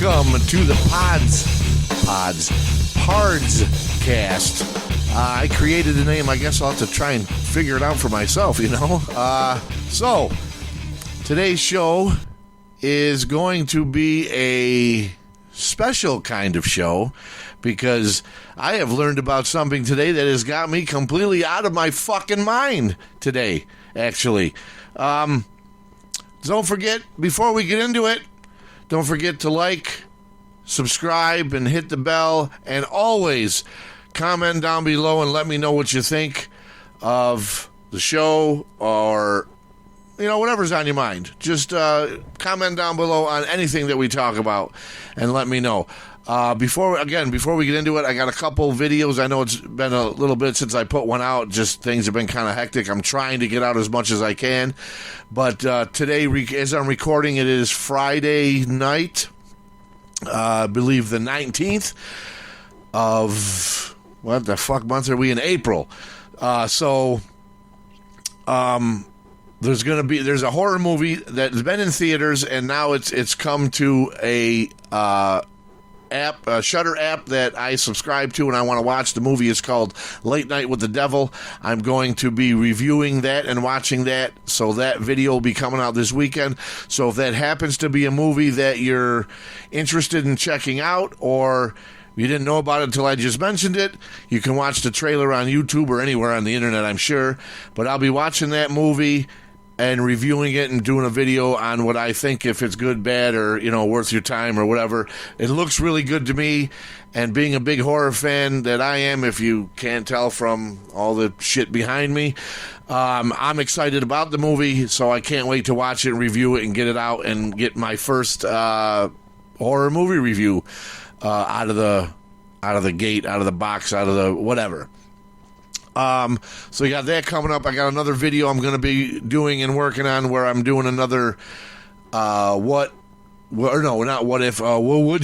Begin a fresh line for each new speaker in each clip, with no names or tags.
Welcome to the Pards cast. I created a name. I guess I'll have to try and figure it out for myself, you know. So, today's show is going to be a special kind of show because I have learned about something today that has got me completely out of my fucking mind today, actually. Don't forget, before we get into it, don't forget to like, subscribe, and hit the bell, and always comment down below and let me know what you think of the show or, you know, whatever's on your mind. Just comment down below on anything that we talk about and let me know. Before we get into it, I got a couple videos. I know it's been a little bit since I put one out. Just things have been kind of hectic. I'm trying to get out as much as I can. But today, as I'm recording, it is Friday night. I believe the 19th of, what the fuck month are we in? April. There's a horror movie that's been in theaters, and now it's come to a Shudder app that I subscribe to, and I want to watch. The movie is called Late Night with the Devil. I'm going to be reviewing that and watching that, so that video will be coming out this weekend. So if that happens to be a movie that you're interested in checking out, or you didn't know about it until I just mentioned it, you can watch the trailer on YouTube or anywhere on the internet, I'm sure. But I'll be watching that movie and reviewing it and doing a video on what I think, if it's good, bad, or, you know, worth your time or whatever. It looks really good to me, and being a big horror fan that I am, if you can't tell from all the shit behind me, I'm excited about the movie, so I can't wait to watch it, review it, and get it out and get my first horror movie review out of the gate, out of the box, out of the whatever. So you got that coming up. I got another video I'm going to be doing and working on where I'm doing another, would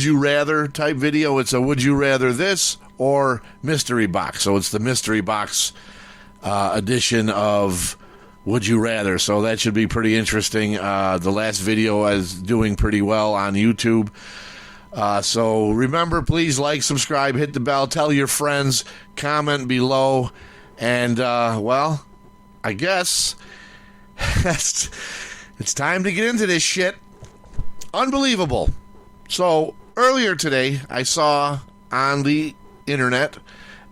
you rather type video. It's a would you rather this or mystery box. So it's the mystery box, edition of would you rather. So that should be pretty interesting. The last video is doing pretty well on YouTube. So remember, please like, subscribe, hit the bell, tell your friends, comment below. And, I guess it's time to get into this shit. Unbelievable. So, earlier today, I saw on the internet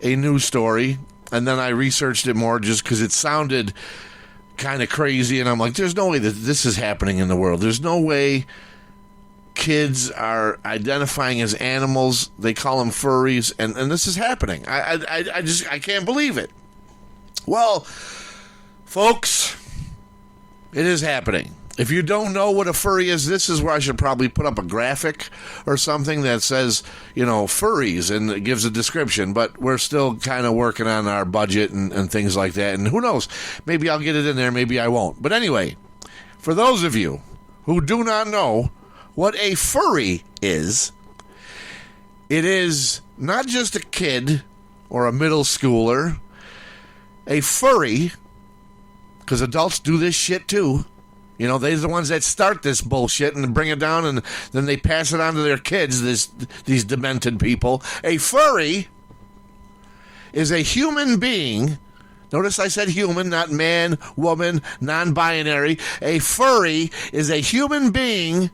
a news story, and then I researched it more just because it sounded kind of crazy, and I'm like, there's no way that this is happening in the world. There's no way kids are identifying as animals. They call them furries, and this is happening. I can't believe it. Well, folks, it is happening. If you don't know what a furry is, this is where I should probably put up a graphic or something that says, you know, furries, and it gives a description. But we're still kind of working on our budget and things like that. And who knows? Maybe I'll get it in there, maybe I won't. But anyway, for those of you who do not know what a furry is, it is not just a kid or a middle schooler. A furry, because adults do this shit too. You know, they're the ones that start this bullshit and bring it down, and then they pass it on to their kids, these demented people. A furry is a human being. Notice I said human, not man, woman, non-binary. A furry is a human being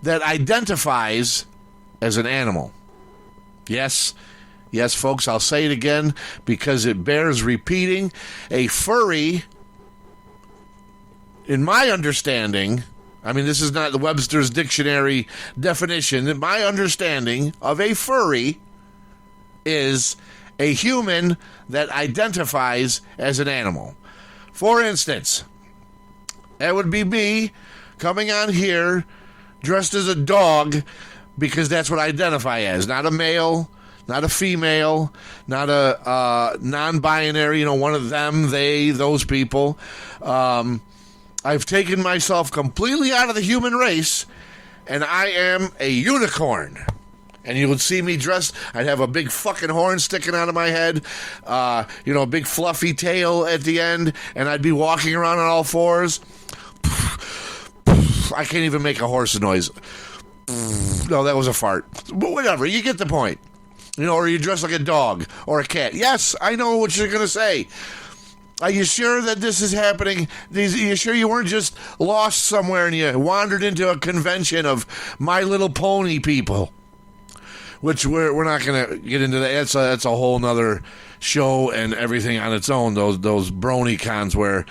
that identifies as an animal. Yes, folks, I'll say it again because it bears repeating. A furry, in my understanding, I mean, this is not the Webster's Dictionary definition. My understanding of a furry is a human that identifies as an animal. For instance, that would be me coming on here dressed as a dog because that's what I identify as, not a male, not a female, not a non-binary, you know, one of them, they, those people. I've taken myself completely out of the human race, and I am a unicorn. And you would see me dressed, I'd have a big fucking horn sticking out of my head, a big fluffy tail at the end, and I'd be walking around on all fours. I can't even make a horse noise. No, that was a fart. But whatever, you get the point. You know, or you dress like a dog or a cat. Yes, I know what you're going to say. Are you sure that this is happening? Are you sure you weren't just lost somewhere and you wandered into a convention of My Little Pony people? Which we're not going to get into that. That's a whole nother show and everything on its own. Those brony cons where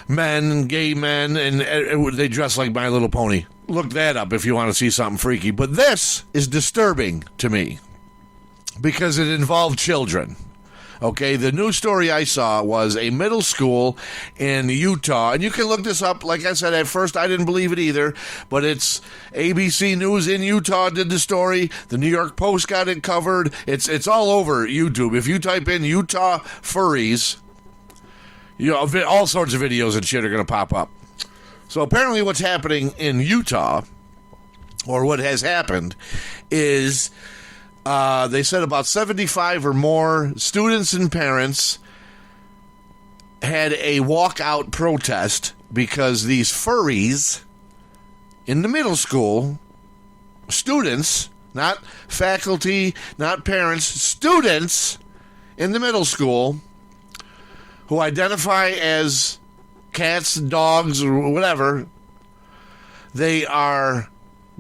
gay men, and they dress like My Little Pony. Look that up if you want to see something freaky. But this is disturbing to me because it involved children. Okay, the news story I saw was a middle school in Utah, and you can look this up. Like I said, at first I didn't believe it either, but it's ABC News in Utah did the story. The New York Post got it covered. It's all over YouTube. If you type in Utah Furries, you know, all sorts of videos and shit are going to pop up. So apparently what's happening in Utah, or what has happened, is they said about 75 or more students and parents had a walkout protest because these furries in the middle school, students, not faculty, not parents, students in the middle school who identify as cats, dogs, or whatever, they are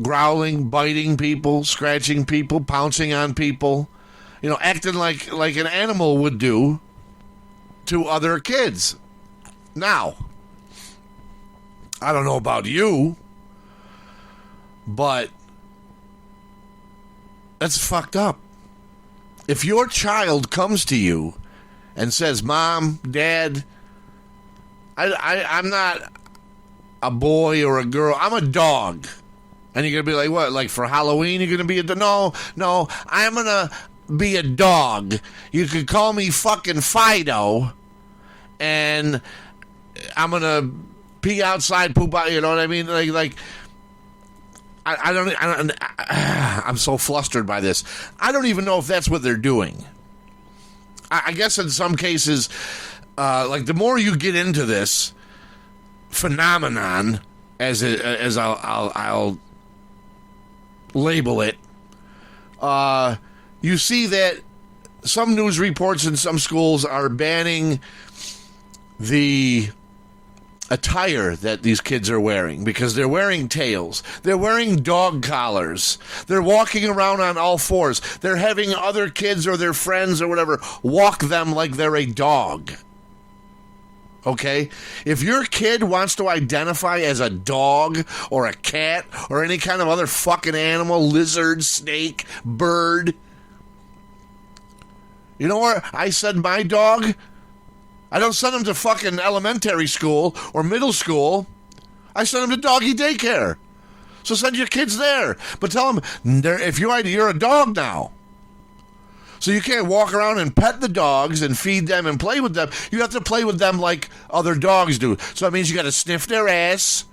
growling, biting people, scratching people, pouncing on people, you know, acting like an animal would do to other kids. Now, I don't know about you, but that's fucked up. If your child comes to you and says, Mom, Dad, I'm not a boy or a girl, I'm a dog. And you're going to be like, what, like for Halloween you're going to be a dog? No, I'm going to be a dog. You could call me fucking Fido, and I'm going to pee outside, poop out, you know what I mean? I'm so flustered by this. I don't even know if that's what they're doing. I guess in some cases, like the more you get into this phenomenon, as I'll label it, you see that some news reports in some schools are banning the attire that these kids are wearing because they're wearing tails. They're wearing dog collars. They're walking around on all fours. They're having other kids or their friends or whatever walk them like they're a dog. Okay? If your kid wants to identify as a dog or a cat or any kind of other fucking animal, lizard, snake, bird, you know where I send my dog? I don't send him to fucking elementary school or middle school. I send him to doggy daycare. So send your kids there. But tell them, if you're a dog now. So you can't walk around and pet the dogs and feed them and play with them. You have to play with them like other dogs do. So that means you got to sniff their ass.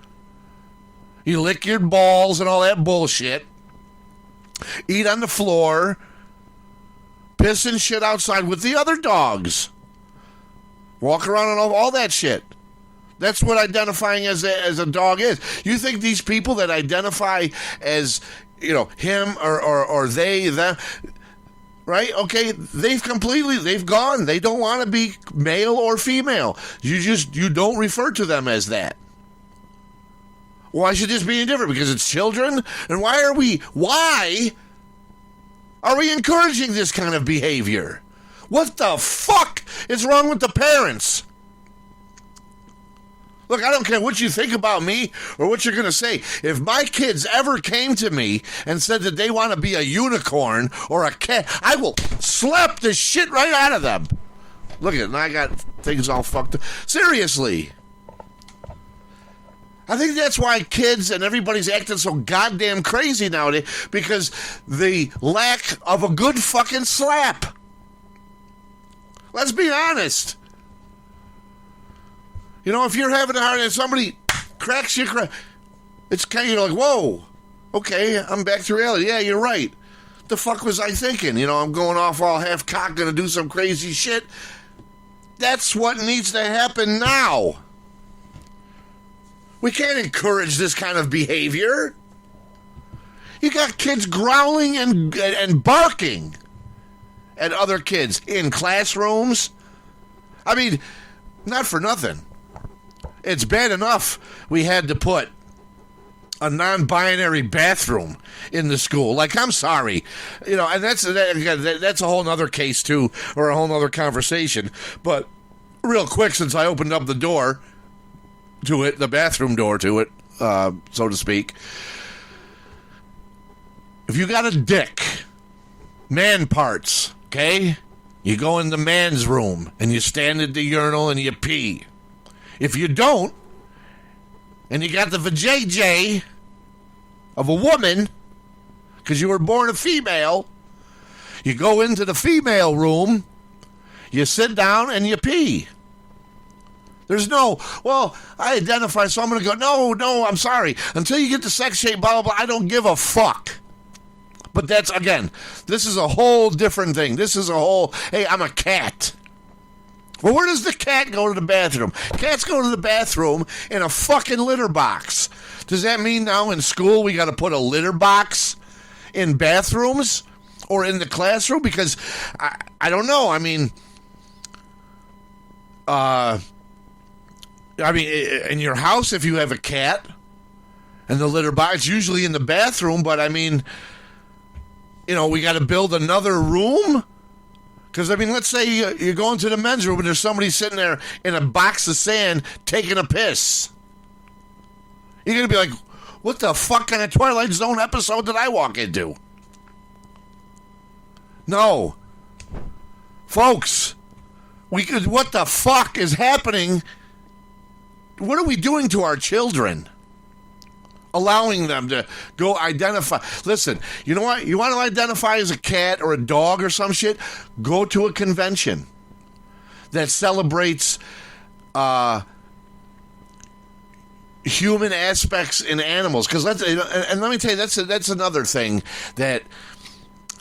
You lick your balls and all that bullshit. Eat on the floor. Piss and shit outside with the other dogs. Walk around and all that shit. That's what identifying as a dog is. You think these people that identify as, you know, him or they, them, right? Okay, they've gone. They don't want to be male or female. You don't refer to them as that. Why should this be any different? Because it's children? And why are we encouraging this kind of behavior? What the fuck is wrong with the parents? Look, I don't care what you think about me or what you're going to say. If my kids ever came to me and said that they want to be a unicorn or a cat, I will slap the shit right out of them. Look at it, and I got things all fucked up. Seriously. I think that's why kids and everybody's acting so goddamn crazy nowadays, because the lack of a good fucking slap. Let's be honest. You know, if you're having a hard time, somebody cracks you, it's kind of like, whoa, okay, I'm back to reality. Yeah, you're right. The fuck was I thinking? You know, I'm going off all half-cocked, gonna do some crazy shit. That's what needs to happen now. We can't encourage this kind of behavior. You got kids growling and barking at other kids in classrooms. I mean, not for nothing. It's bad enough we had to put a non-binary bathroom in the school. Like, I'm sorry. And that's a whole nother case, too, or a whole nother conversation. But real quick, since I opened up the door to it, the bathroom door to it, so to speak, if you got a dick, man parts, okay, you go in the man's room and you stand at the urinal and you pee. If you don't, and you got the vajayjay of a woman, because you were born a female, you go into the female room, you sit down, and you pee. There's no, well, I identify, so I'm going to go, no, I'm sorry. Until you get the sex shape, blah, blah, blah, I don't give a fuck. But that's, again, this is a whole different thing. This is a whole, hey, I'm a cat. Well, where does the cat go to the bathroom? Cats go to the bathroom in a fucking litter box. Does that mean now in school we got to put a litter box in bathrooms or in the classroom? Because I don't know. I mean, in your house, if you have a cat and the litter box, it's usually in the bathroom. But I mean, we got to build another room. Because, I mean, let's say you're going to the men's room and there's somebody sitting there in a box of sand taking a piss. You're going to be like, what the fuck kind of Twilight Zone episode did I walk into? No. Folks, what the fuck is happening? What are we doing to our children? Allowing them to go identify. Listen, you know what? You want to identify as a cat or a dog or some shit? Go to a convention that celebrates human aspects in animals. Because and let me tell you, that's another thing that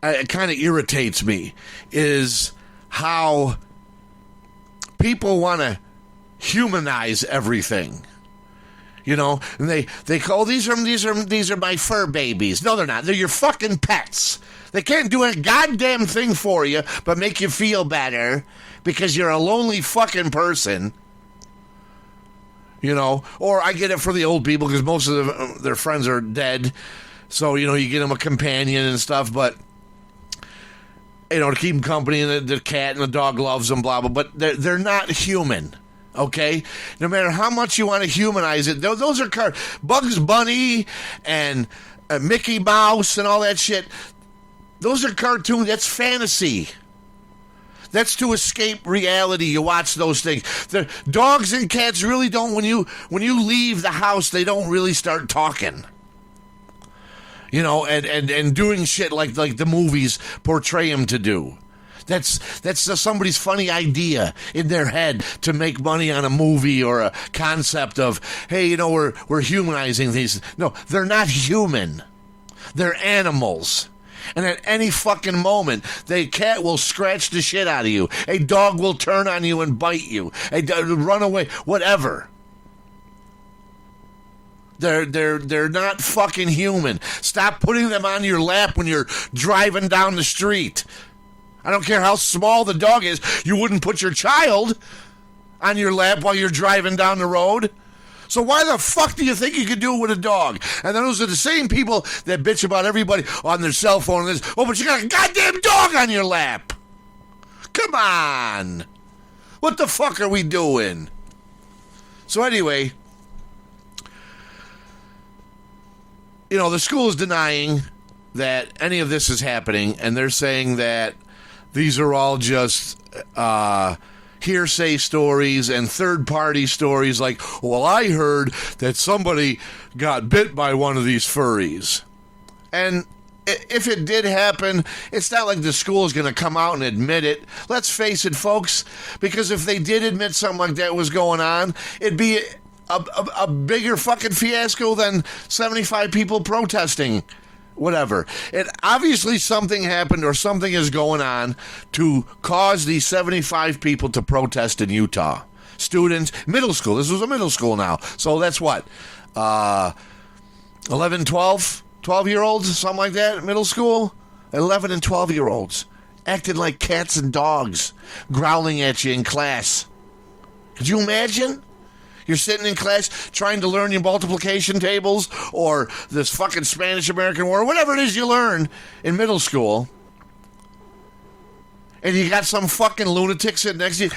kind of irritates me, is how people want to humanize everything. And they call these are my fur babies. No, they're not. They're your fucking pets. They can't do a goddamn thing for you but make you feel better because you're a lonely fucking person. Or I get it for the old people because most of their friends are dead. So, you get them a companion and stuff, but to keep them company, and the cat and the dog loves them, blah, blah, but they're not human. Okay? No matter how much you want to humanize it, those are Bugs Bunny and Mickey Mouse and all that shit. Those are cartoons. That's fantasy. That's to escape reality. You watch those things. The dogs and cats really don't, when you leave the house, they don't really start talking. And doing shit like the movies portray them to do. That's somebody's funny idea in their head to make money on a movie or a concept of, hey, we're humanizing these. No, they're not human. They're animals. And at any fucking moment, the cat will scratch the shit out of you. A dog will turn on you and bite you. Run away, whatever. They're not fucking human. Stop putting them on your lap when you're driving down the street. I don't care how small the dog is. You wouldn't put your child on your lap while you're driving down the road. So why the fuck do you think you could do it with a dog? And then those are the same people that bitch about everybody on their cell phone. And this, but you got a goddamn dog on your lap. Come on. What the fuck are we doing? So anyway, the school is denying that any of this is happening, and they're saying that these are all just hearsay stories and third-party stories like, well, I heard that somebody got bit by one of these furries. And if it did happen, it's not like the school is going to come out and admit it. Let's face it, folks, because if they did admit something like that was going on, it'd be a bigger fucking fiasco than 75 people protesting. Whatever. And obviously something happened or something is going on to cause these 75 people to protest in Utah. Students, middle school. This was a middle school now. So that's what? 11, 12? 12-year-olds, something like that, middle school. 11 and 12-year-olds acting like cats and dogs, growling at you in class. Could you imagine? You're sitting in class trying to learn your multiplication tables or this fucking Spanish-American War, whatever it is you learn in middle school, and you got some fucking lunatic sitting next to you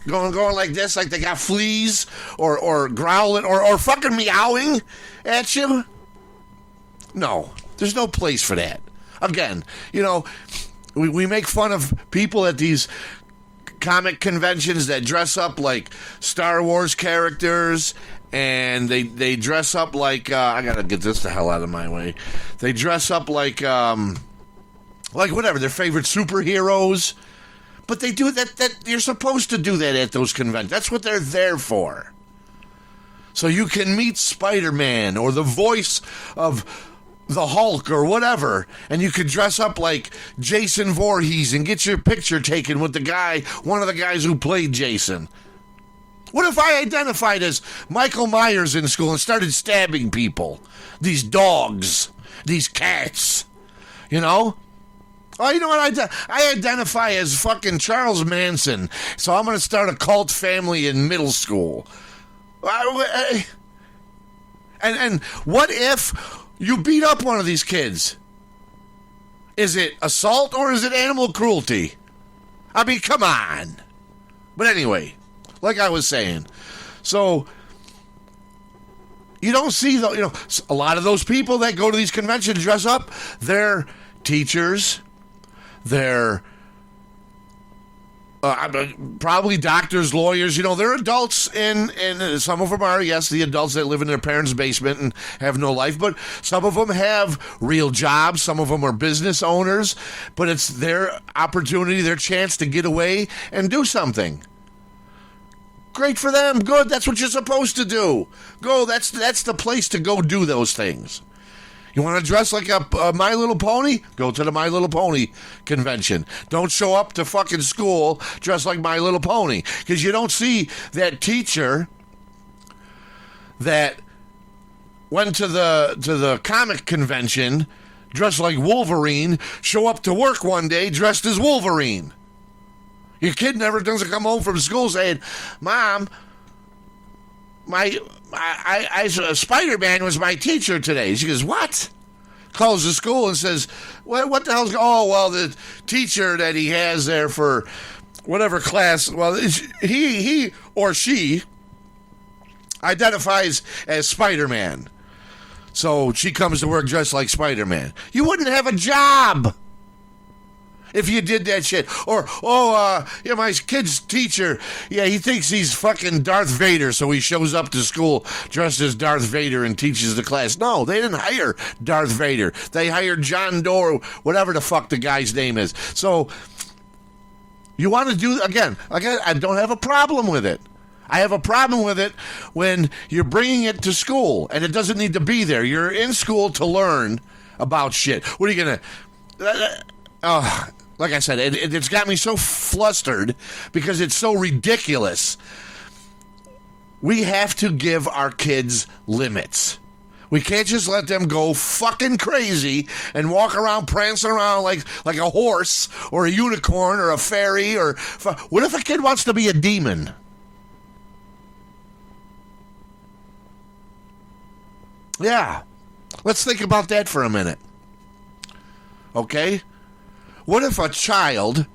going like this, like they got fleas, or growling, or fucking meowing at you. No, there's no place for that. Again, we make fun of people at these comic conventions that dress up like Star Wars characters, and they dress up like I gotta get this the hell out of my way. They dress up like whatever, their favorite superheroes. But they do that you're supposed to do that at those conventions. That's what they're there for. So you can meet Spider-Man or the voice of the Hulk or whatever, and you could dress up like Jason Voorhees and get your picture taken with one of the guys who played Jason. What if I identified as Michael Myers in school and started stabbing people? These dogs, these cats, Oh, you know what? I identify as fucking Charles Manson, so I'm going to start a cult family in middle school. And what if you beat up one of these kids? Is it assault or is it animal cruelty? I mean, come on. But anyway, like I was saying, so you don't see a lot of those people that go to these conventions dress up. They're teachers. They're probably doctors, lawyers. They're adults, and some of them are, yes, the adults that live in their parents' basement and have no life. But some of them have real jobs. Some of them are business owners. But it's their opportunity, their chance to get away and do something. Great for them. Good. That's what you're supposed to do. Go. That's the place to go do those things. You want to dress like a My Little Pony? Go to the My Little Pony convention. Don't show up to fucking school dressed like My Little Pony, because you don't see that teacher that went to the comic convention dressed like Wolverine show up to work one day dressed as Wolverine. Your kid never doesn't come home from school saying, "Mom, Spider-Man was my teacher today." She goes, "What?" Calls the school and says, what the hell's... Oh, well, the teacher that he has there for whatever class, well, he or she identifies as Spider-Man. So she comes to work dressed like Spider-Man. You wouldn't have a job if you did that shit. Or, my kid's teacher, he thinks he's fucking Darth Vader, so he shows up to school dressed as Darth Vader and teaches the class. No, they didn't hire Darth Vader. They hired John Doe, whatever the fuck the guy's name is. So, you want to do, again, I don't have a problem with it. I have a problem with it when you're bringing it to school, and it doesn't need to be there. You're in school to learn about shit. What are you going to... like I said, it's got me so flustered because it's so ridiculous. We have to give our kids limits. We can't just let them go fucking crazy and walk around prancing around like a horse or a unicorn or a fairy. What if a kid wants to be a demon? Yeah. Let's think about that for a minute. Okay? What if a child,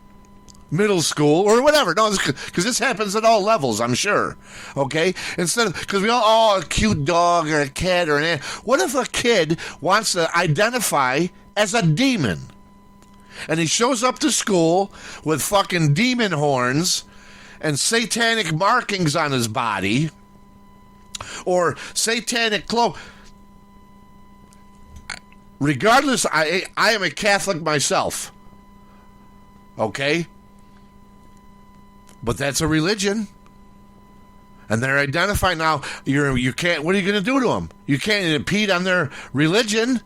middle school, or whatever, no, because this happens at all levels, I'm sure, okay? Because we all, a cute dog or a cat or an ant. What if a kid wants to identify as a demon? And he shows up to school with fucking demon horns and satanic markings on his body, or satanic clothes. Regardless, I am a Catholic myself. Okay? But that's a religion. And they're identifying now. You can't. What are you going to do to them? You can't impede on their religion.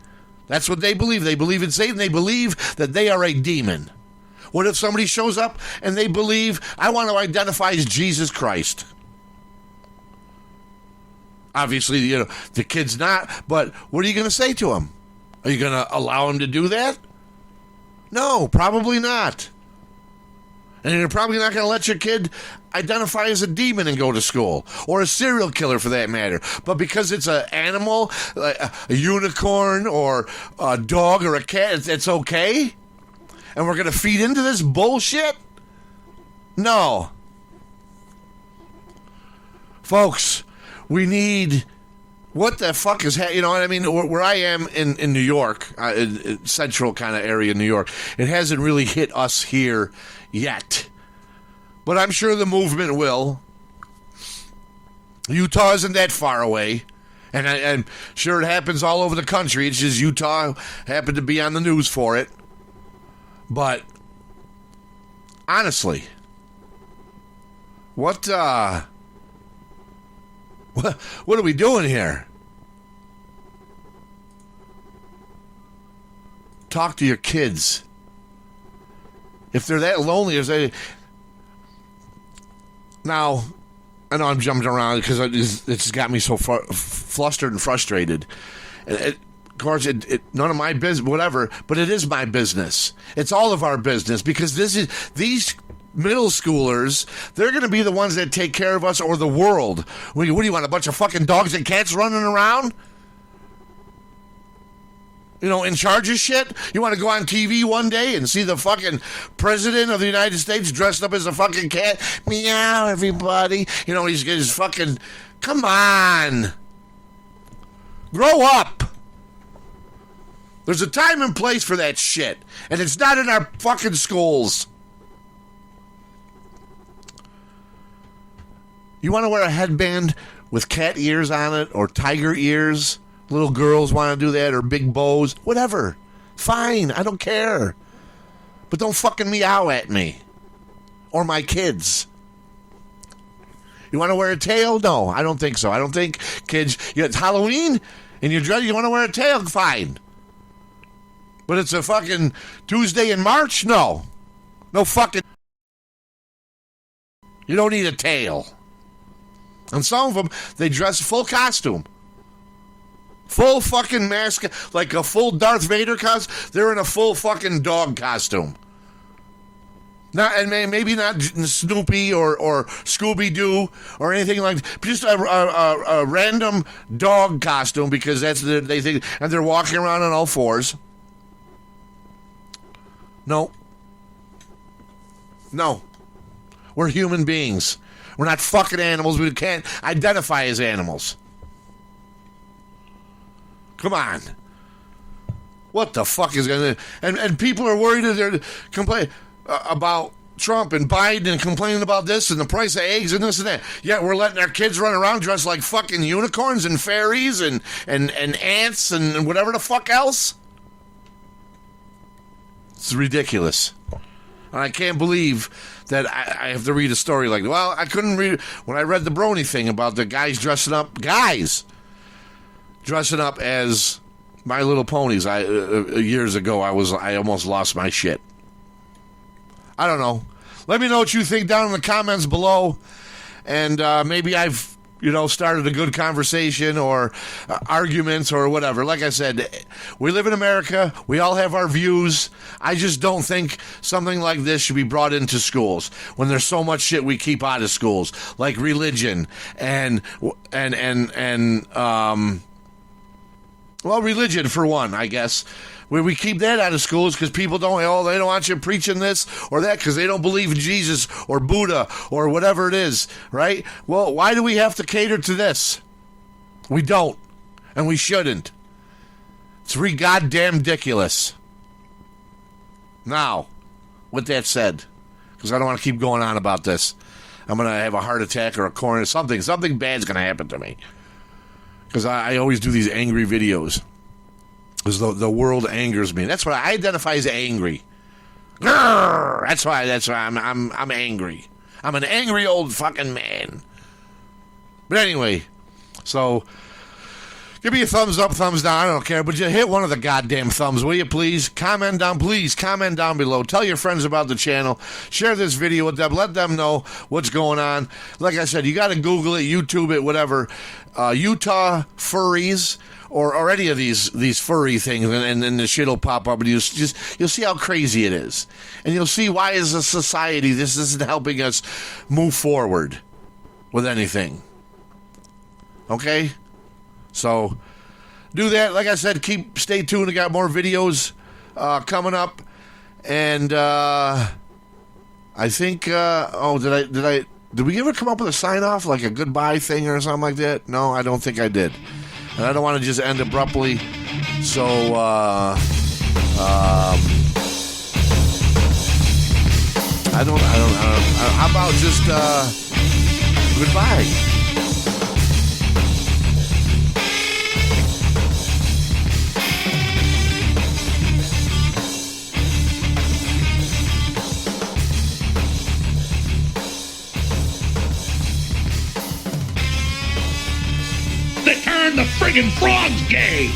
That's what they believe. They believe in Satan. They believe that they are a demon. What if somebody shows up and they believe, I want to identify as Jesus Christ? Obviously, the kid's not. But what are you going to say to him? Are you going to allow him to do that? No, probably not. And you're probably not going to let your kid identify as a demon and go to school, or a serial killer for that matter. But because it's an animal, like a unicorn or a dog or a cat, it's okay? And we're going to feed into this bullshit? No. Folks, we need... What the fuck is you know what I mean? Where I am in New York, central kind of area in New York, it hasn't really hit us here yet. But I'm sure the movement will. Utah isn't that far away. And I'm sure it happens all over the country. It's just Utah happened to be on the news for it. But, honestly, what are we doing here? Talk to your kids. If they're that lonely, if they... Now, I know I'm jumping around because it's got me so flustered and frustrated. Of course, none of my business, whatever, but it is my business. It's all of our business because these middle schoolers, they're going to be the ones that take care of us or the world. What do you want, a bunch of fucking dogs and cats running around? You know, in charge of shit? You want to go on TV one day and see the fucking president of the United States dressed up as a fucking cat? Meow, everybody. You know, he's fucking... Come on. Grow up. There's a time and place for that shit. And it's not in our fucking schools. You want to wear a headband with cat ears on it or tiger ears? Little girls want to do that, or big bows, whatever. Fine, I don't care. But don't fucking meow at me. Or my kids. You want to wear a tail? No, I don't think so. I don't think kids... It's Halloween, and you want to wear a tail? Fine. But it's a fucking Tuesday in March? No. No fucking... You don't need a tail. And some of them, they dress full costume. Full fucking mask, like a full Darth Vader costume. They're in a full fucking dog costume. Not, and maybe not Snoopy or Scooby-Doo or anything like that. Just a random dog costume because that's they think, and they're walking around on all fours. No. We're human beings. We're not fucking animals. We can't identify as animals. Come on. What the fuck is going to... And people are worried that they're complaining about Trump and Biden and complaining about this and the price of eggs and this and that. Yeah, we're letting our kids run around dressed like fucking unicorns and fairies and ants and whatever the fuck else. It's ridiculous. And I can't believe that I have to read a story like... Well, I couldn't read... When I read the Brony thing about the guys dressing up... Dressing up as My Little Ponies. Years ago, I almost lost my shit. I don't know. Let me know what you think down in the comments below, and maybe I've started a good conversation or arguments or whatever. Like I said, we live in America. We all have our views. I just don't think something like this should be brought into schools when there's so much shit we keep out of schools, like religion well, religion, for one, I guess. We keep that out of schools because people they don't want you preaching this or that because they don't believe in Jesus or Buddha or whatever it is, right? Well, why do we have to cater to this? We don't, and we shouldn't. It's goddamn ridiculous. Now, with that said, because I don't want to keep going on about this, I'm going to have a heart attack or a corner, something bad's going to happen to me. Because I always do these angry videos. Because the world angers me. That's why I identify as angry. Grrr! That's why I'm angry. I'm an angry old fucking man. But anyway, so Give me a thumbs up, thumbs down. I don't care, but just hit one of the goddamn thumbs, will you, please? Comment down below. Tell your friends about the channel. Share this video with them. Let them know what's going on. Like I said, you got to Google it, YouTube it, whatever. Utah Furries or any of these furry things, and then the shit will pop up, and you'll see how crazy it is, and you'll see why, as a society, this isn't helping us move forward with anything. Okay. So, do that. Like I said, stay tuned. I got more videos coming up, and I think. Did we ever come up with a sign off, like a goodbye thing or something like that? No, I don't think I did, and I don't want to just end abruptly. So, I don't. How about just goodbye?
They turned the friggin' frogs gay!